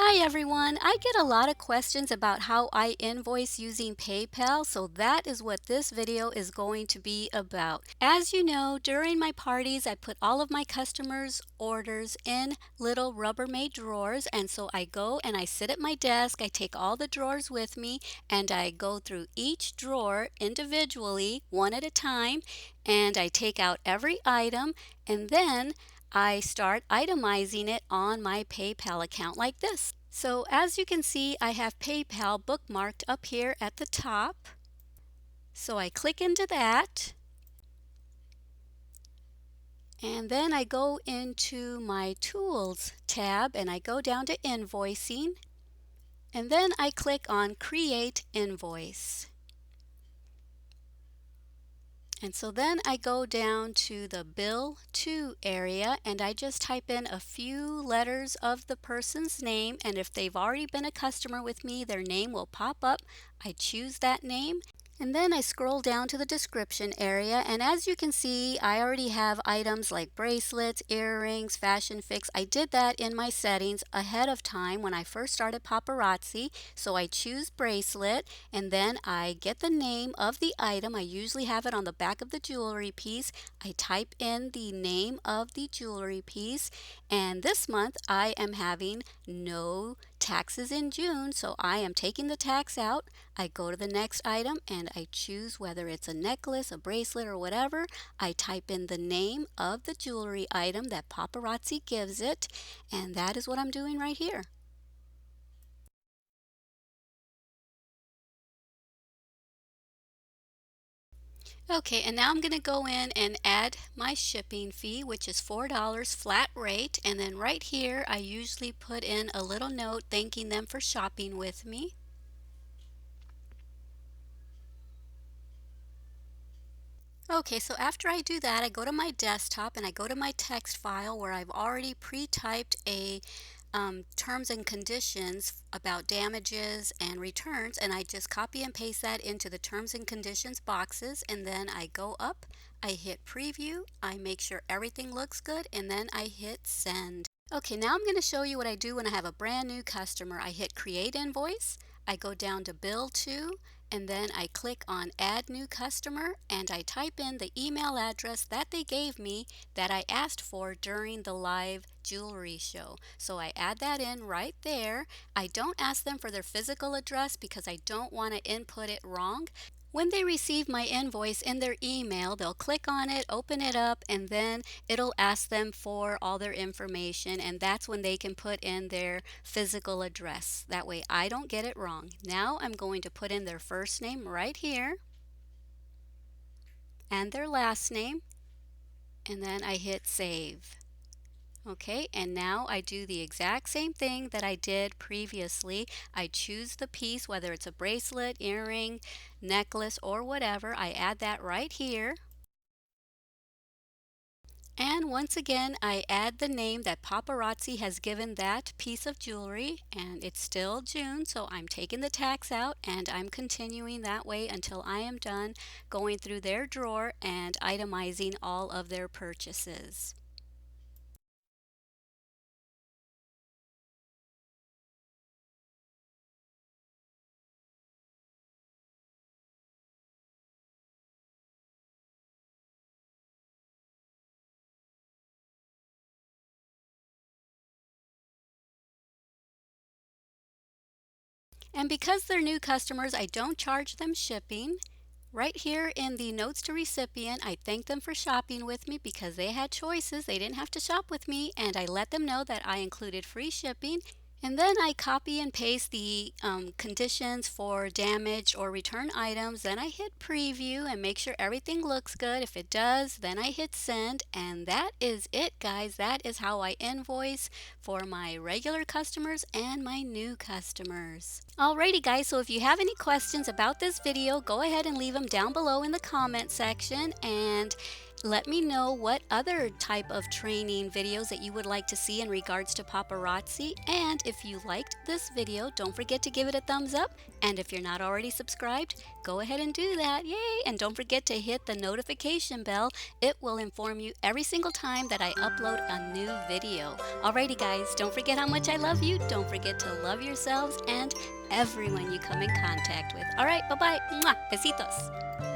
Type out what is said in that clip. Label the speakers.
Speaker 1: Hi everyone! I get a lot of questions about how I invoice using PayPal, so that is what this video is going to be about. As you know, during my parties, I put all of my customers' orders in little Rubbermaid drawers, and so I go and I sit at my desk, I take all the drawers with me, and I go through each drawer individually, one at a time, and I take out every item, and then I start itemizing it on my PayPal account like this. So as you can see, I have PayPal bookmarked up here at the top. So I click into that, and then I go into my Tools tab and I go down to Invoicing, and then I click on Create Invoice. And so then I go down to the Bill To area and I just type in a few letters of the person's name, and if they've already been a customer with me, their name will pop up. I choose that name. And then I scroll down to the description area, and as you can see, I already have items like bracelets, earrings, fashion fix. I did that in my settings ahead of time when I first started Paparazzi. So I choose bracelet, and then I get the name of the item. I usually have it on the back of the jewelry piece. I type in the name of the jewelry piece, and this month I am having no taxes in June, so I am taking the tax out. I go to the next item and I choose whether it's a necklace, a bracelet, or whatever. I type in the name of the jewelry item that Paparazzi gives it, and that is what I'm doing right here. Okay, and now I'm going to go in and add my shipping fee, which is $4 flat rate, and then right here I usually put in a little note thanking them for shopping with me. Okay, so after I do that, I go to my desktop and I go to my text file where I've already pre-typed a terms and conditions about damages and returns, and I just copy and paste that into the terms and conditions boxes, and then I go up, I hit preview, I make sure everything looks good, and then I hit send. Okay, now I'm going to show you what I do when I have a brand new customer. I hit create invoice, I go down to bill to, and then I click on add new customer, and I type in the email address that they gave me that I asked for during the live jewelry show. So I add that in right there. I don't ask them for their physical address because I don't want to input it wrong. When they receive my invoice in their email, they'll click on it, open it up, and then it'll ask them for all their information, and that's when they can put in their physical address. That way I don't get it wrong. Now I'm going to put in their first name right here and their last name, and then I hit save. Okay, and now I do the exact same thing that I did previously. I choose the piece, whether it's a bracelet, earring, necklace, or whatever. I add that right here. And once again, I add the name that Paparazzi has given that piece of jewelry, and it's still June, so I'm taking the tax out and I'm continuing that way until I am done going through their drawer and itemizing all of their purchases. And because they're new customers, I don't charge them shipping. Right here in the notes to recipient, I thank them for shopping with me because they had choices. They didn't have to shop with me, and I let them know that I included free shipping. And then I copy and paste the conditions for damaged or return items. Then I hit preview and make sure everything looks good. If it does, then I hit send. And that is it, guys. That is how I invoice for my regular customers and my new customers. Alrighty, guys. So if you have any questions about this video, go ahead and leave them down below in the comment section. And Let me know what other type of training videos that you would like to see in regards to paparazzi. And if you liked this video, don't forget to give it a thumbs up. And if you're not already subscribed, go ahead and do that. Yay! And don't forget to hit the notification bell. It will inform you every single time that I upload a new video. Alrighty guys, don't forget how much I love you. Don't forget to love yourselves and everyone you come in contact with. Alright, bye-bye. Mwah. Besitos.